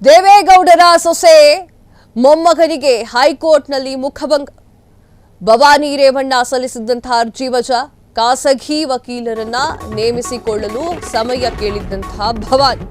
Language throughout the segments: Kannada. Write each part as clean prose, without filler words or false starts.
ದೇವೇಗೌಡರ ಸೊಸೆ ಮೊಮ್ಮಗನಿಗೆ ಹೈಕೋರ್ಟ್ನಲ್ಲಿ ಮುಖಭಂಗ. ಭವಾನಿ ರೇವಣ್ಣ ಸಲ್ಲಿಸಿದಂತಹ ಅರ್ಜಿ ವಜಾ. ಖಾಸಗಿ ವಕೀಲರನ್ನ ನೇಮಿಸಿಕೊಳ್ಳಲು ಸಮಯ ಕೇಳಿದ್ದಂತಹ ಭವಾನಿ.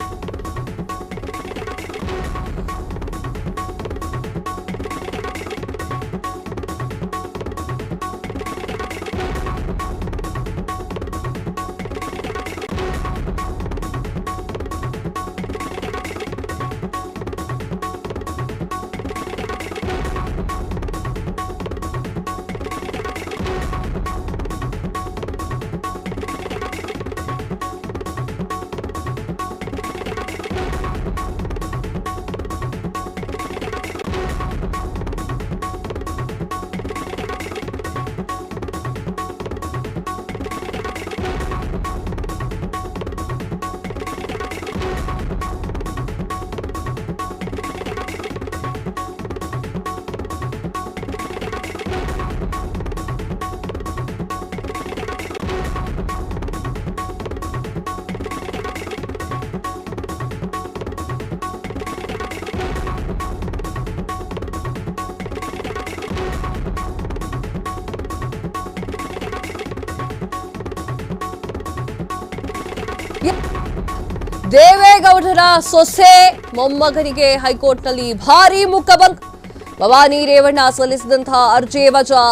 ದೇವೇಗೌಡರ ಸೊಸೆ ಮೊಮ್ಮಗನಿಗೆ ಹೈಕೋರ್ಟ್ನಲ್ಲಿ ಭಾರೀ ಮುಖಭಂಗ. ಭವಾನಿ ರೇವಣ್ಣ ಸಲ್ಲಿಸಿದಂತಹ ಅರ್ಜಿ ವಜಾ.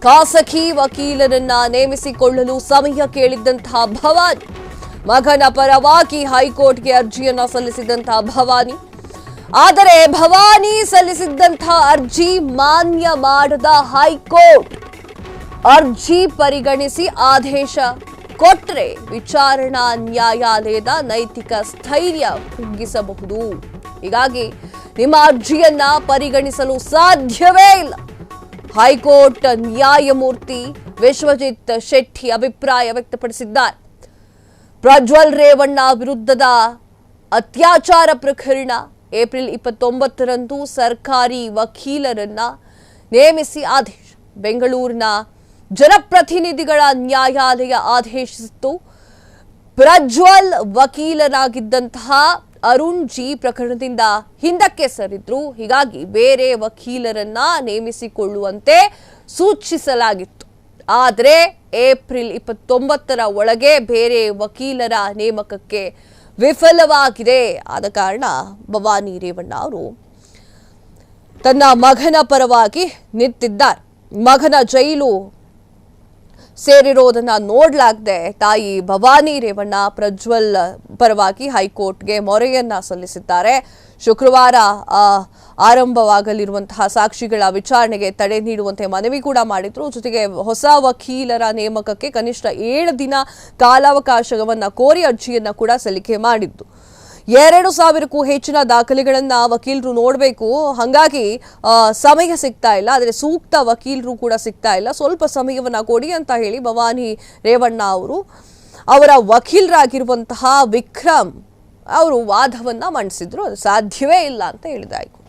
ಖಾಸಗಿ ವಕೀಲರನ್ನ ನೇಮಿಸಿಕೊಳ್ಳಲು ಸಮಯ ಕೇಳಿದ್ದಂತಹ ಭವಾನಿ. ಮಗನ ಪರವಾಗಿ ಹೈಕೋರ್ಟ್ಗೆ ಅರ್ಜಿಯನ್ನ ಸಲ್ಲಿಸಿದಂತಹ ಭವಾನಿ. ಆದರೆ ಭವಾನಿ ಸಲ್ಲಿಸಿದಂತಹ ಅರ್ಜಿ ಮಾನ್ಯ ಮಾಡದ ಹೈಕೋರ್ಟ್ ಅರ್ಜಿ ಪರಿಗಣಿಸಿ ಆದೇಶ ಕೊಟ್ಟರೆ ವಿಚಾರಣಾ ನ್ಯಾಯಾಲಯದ ನೈತಿಕ ಸ್ಥೈರ್ಯ ಕುಗ್ಗಿಸಬಹುದು. ಹೀಗಾಗಿ ನಿಮ್ಮ ಅರ್ಜಿಯನ್ನ ಪರಿಗಣಿಸಲು ಸಾಧ್ಯವೇ ಇಲ್ಲ. ಹೈಕೋರ್ಟ್ ನ್ಯಾಯಮೂರ್ತಿ ವಿಶ್ವಜಿತ್ ಶೆಟ್ಟಿ ಅಭಿಪ್ರಾಯ ವ್ಯಕ್ತಪಡಿಸಿದ್ದಾರೆ. ಪ್ರಜ್ವಲ್ ರೇವಣ್ಣ ವಿರುದ್ಧದ ಅತ್ಯಾಚಾರ ಪ್ರಕರಣ ಏಪ್ರಿಲ್ 29ರಂದು ಸರ್ಕಾರಿ ವಕೀಲರನ್ನ ನೇಮಿಸಿ ಆದೇಶ. ಬೆಂಗಳೂರಿನ ಜನಪ್ರತಿನಿಧಿಗಳ ನ್ಯಾಯಾಲಯ ಆದೇಶಿಸಿತ್ತು. ಪ್ರಜ್ವಲ್ ವಕೀಲರಾಗಿದ್ದಂತಹ ಅರುಣ್ ಜಿ ಪ್ರಕರಣದಿಂದ ಹಿಂದಕ್ಕೆ ಸರಿದ್ರು. ಹೀಗಾಗಿ ಬೇರೆ ವಕೀಲರನ್ನ ನೇಮಿಸಿಕೊಳ್ಳುವಂತೆ ಸೂಚಿಸಲಾಗಿತ್ತು. ಆದರೆ ಏಪ್ರಿಲ್ 29ರ ಒಳಗೆ ಬೇರೆ ವಕೀಲರ ನೇಮಕಕ್ಕೆ ವಿಫಲವಾಗಿದೆ. ಆದ ಕಾರಣ ಭವಾನಿ ರೇವಣ್ಣ ಅವರು ತನ್ನ ಮಗನ ಪರವಾಗಿ ನಿಂತಿದ್ದಾರೆ. ಮಗನ ಜೈಲು ಸೇರಿರೋದನ್ನ ನೋಡ್ಲಾಗದೆ ತಾಯಿ ಭವಾನಿ ರೇವಣ್ಣ ಪ್ರಜ್ವಲ್ ಪರವಾಗಿ ಹೈಕೋರ್ಟ್ಗೆ ಮೊರೆಯನ್ನ ಸಲ್ಲಿಸಿದ್ದಾರೆ. ಶುಕ್ರವಾರ ಆರಂಭವಾಗಲಿರುವಂತಹ ಸಾಕ್ಷಿಗಳ ವಿಚಾರಣೆಗೆ ತಡೆ ನೀಡುವಂತೆ ಮನವಿ ಕೂಡ ಮಾಡಿದ್ರು. ಜೊತೆಗೆ ಹೊಸ ವಕೀಲರ ನೇಮಕಕ್ಕೆ ಕನಿಷ್ಠ 7 ದಿನ ಕಾಲಾವಕಾಶವನ್ನ ಕೋರಿ ಅರ್ಜಿಯನ್ನ ಕೂಡ ಸಲ್ಲಿಕೆ ಮಾಡಿದ್ದು. 2,000ಕ್ಕೂ ಹೆಚ್ಚಿನ ದಾಖಲೆಗಳನ್ನ ವಕೀಲರು ನೋಡಬೇಕು. ಹಾಗಾಗಿ ಸಮಯ ಸಿಗ್ತಾ ಇಲ್ಲ. ಆದರೆ ಸೂಕ್ತ ವಕೀಲರು ಕೂಡ ಸಿಗ್ತಾ ಇಲ್ಲ. ಸ್ವಲ್ಪ ಸಮಯವನ್ನ ಕೊಡಿ ಅಂತ ಹೇಳಿ ಭವಾನಿ ರೇವಣ್ಣ ಅವರು ಅವರ ವಕೀಲರಾಗಿರುವಂತಹ ವಿಕ್ರಮ್ ಅವರು ವಾದವನ್ನ ಮಂಡಿಸಿದ್ರು. ಅದು ಸಾಧ್ಯವೇ ಇಲ್ಲ ಅಂತ ಹೇಳಿದಾಯ್ತು.